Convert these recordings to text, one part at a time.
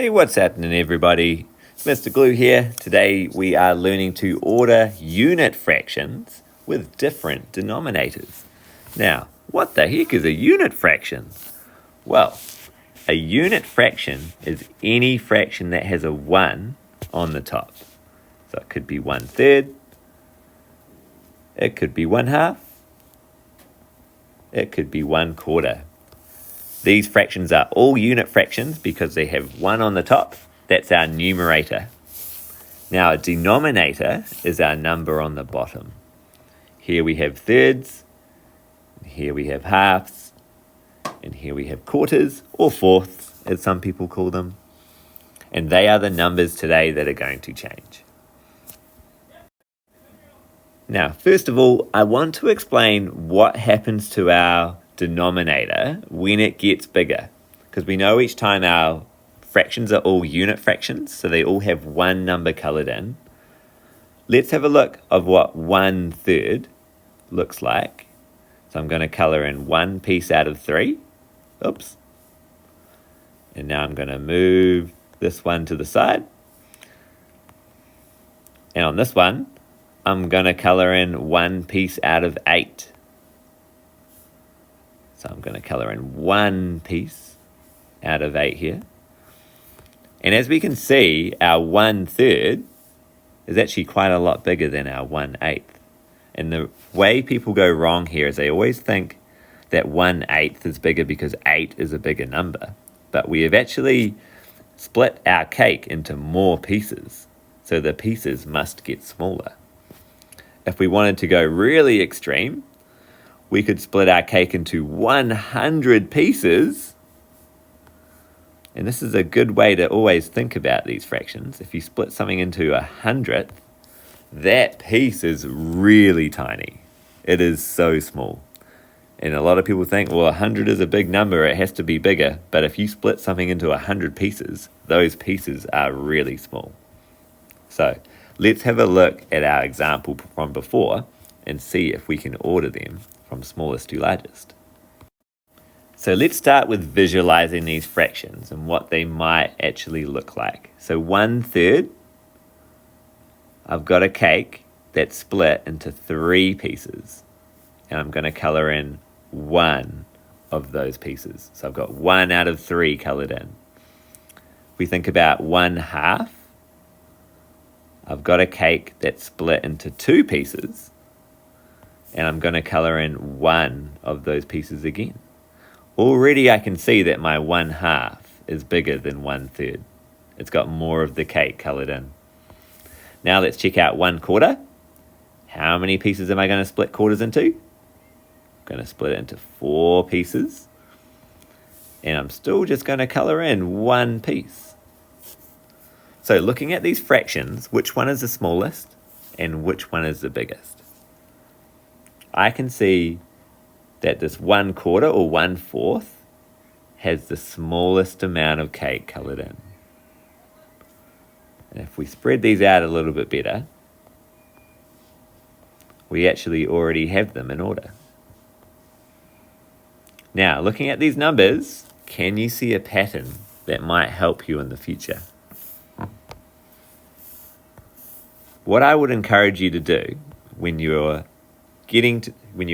Hey, what's happening, everybody? Mr. Glue here. Today we are learning to order unit fractions with different denominators. Now, what the heck is a unit fraction? Well, a unit fraction is any fraction that has a 1 on the top. So it could be 1/3, it could be 1/2, it could be 1/4. These fractions are all unit fractions because they have 1 on the top. That's our numerator. Now, a denominator is our number on the bottom. Here we have thirds, here we have halves, and here we have quarters, or fourths, as some people call them. And they are the numbers today that are going to change. Now, first of all, I want to explain what happens to our denominator when it gets bigger, because we know each time our fractions are all unit fractions, so they all have one number coloured in. Let's have a look of what 1/3 looks like. So I'm going to colour in one piece out of 3. Oops. And now I'm going to move this one to the side. And on this one, I'm going to colour in one piece out of 8. So I'm going to colour in one piece out of 8 here. And as we can see, our 1/3 is actually quite a lot bigger than our 1/8. And the way people go wrong here is they always think that 1/8 is bigger because 8 is a bigger number. But we have actually split our cake into more pieces, so the pieces must get smaller. If we wanted to go really extreme, we could split our cake into 100 pieces. And this is a good way to always think about these fractions. If you split something into 100th, that piece is really tiny. It is so small. And a lot of people think, well, 100 is a big number, it has to be bigger. But if you split something into 100 pieces, those pieces are really small. So let's have a look at our example from before and see if we can order them from smallest to largest. So let's start with visualizing these fractions and what they might actually look like. So 1/3, I've got a cake that's split into 3 pieces. And I'm going to colour in one of those pieces. So I've got 1 out of 3 coloured in. If we think about 1/2, I've got a cake that's split into 2 pieces. And I'm going to colour in one of those pieces again. Already I can see that my 1/2 is bigger than 1/3. It's got more of the cake coloured in. Now let's check out 1/4. How many pieces am I going to split quarters into? I'm going to split it into 4 pieces. And I'm still just going to colour in one piece. So looking at these fractions, which one is the smallest and which one is the biggest? I can see that this 1/4 or 1/4 has the smallest amount of cake coloured in. And if we spread these out a little bit better, we actually already have them in order. Now, looking at these numbers, can you see a pattern that might help you in the future? What I would encourage you to do when you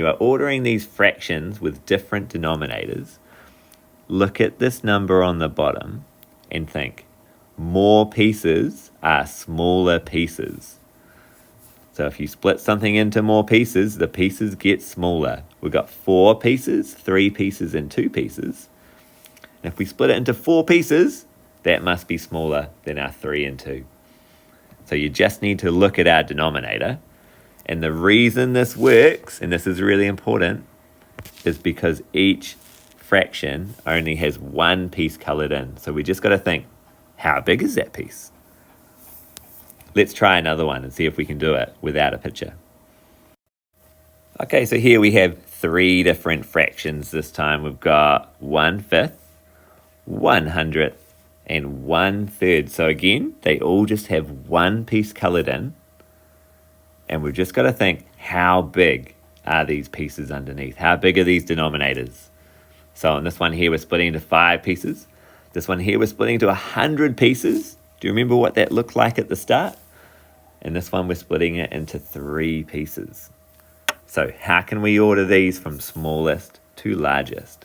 are ordering these fractions with different denominators, look at this number on the bottom and think, more pieces are smaller pieces. So if you split something into more pieces, the pieces get smaller. We've got 4 pieces, 3 pieces, and 2 pieces. And if we split it into 4 pieces, that must be smaller than our 3 and 2. So you just need to look at our denominator. And the reason this works, and this is really important, is because each fraction only has one piece coloured in. So we just got to think, how big is that piece? Let's try another one and see if we can do it without a picture. Okay, so here we have 3 different fractions this time. We've got 1/5, 1/100th, and 1/3. So again, they all just have one piece coloured in. And we've just got to think, how big are these pieces underneath? How big are these denominators? So on this one here, we're splitting into 5 pieces. This one here we're splitting to 100 pieces. Do you remember what that looked like at the start? And this one we're splitting it into 3 pieces. So how can we order these from smallest to largest?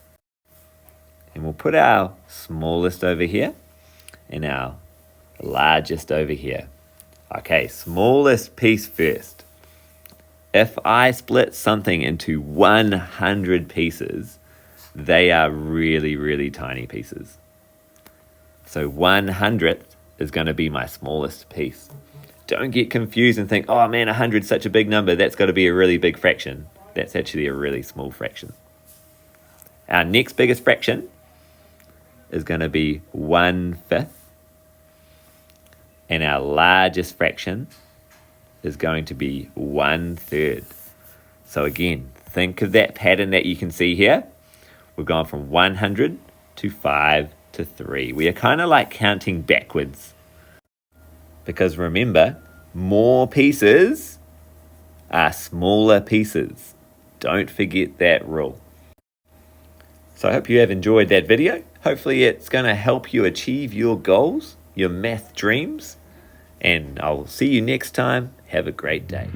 And we'll put our smallest over here and our largest over here. Okay, smallest piece first. If I split something into 100 pieces, they are really, really tiny pieces. So 1/100th is going to be my smallest piece. Don't get confused and think, oh man, 100 is such a big number, that's got to be a really big fraction. That's actually a really small fraction. Our next biggest fraction is going to be 1/5. And our largest fraction is going to be 1/3. So again, think of that pattern that you can see here. We've gone from 100 to 5 to 3. We are kind of like counting backwards. Because remember, more pieces are smaller pieces. Don't forget that rule. So I hope you have enjoyed that video. Hopefully it's going to help you achieve your goals, your math dreams. And I'll see you next time. Have a great day.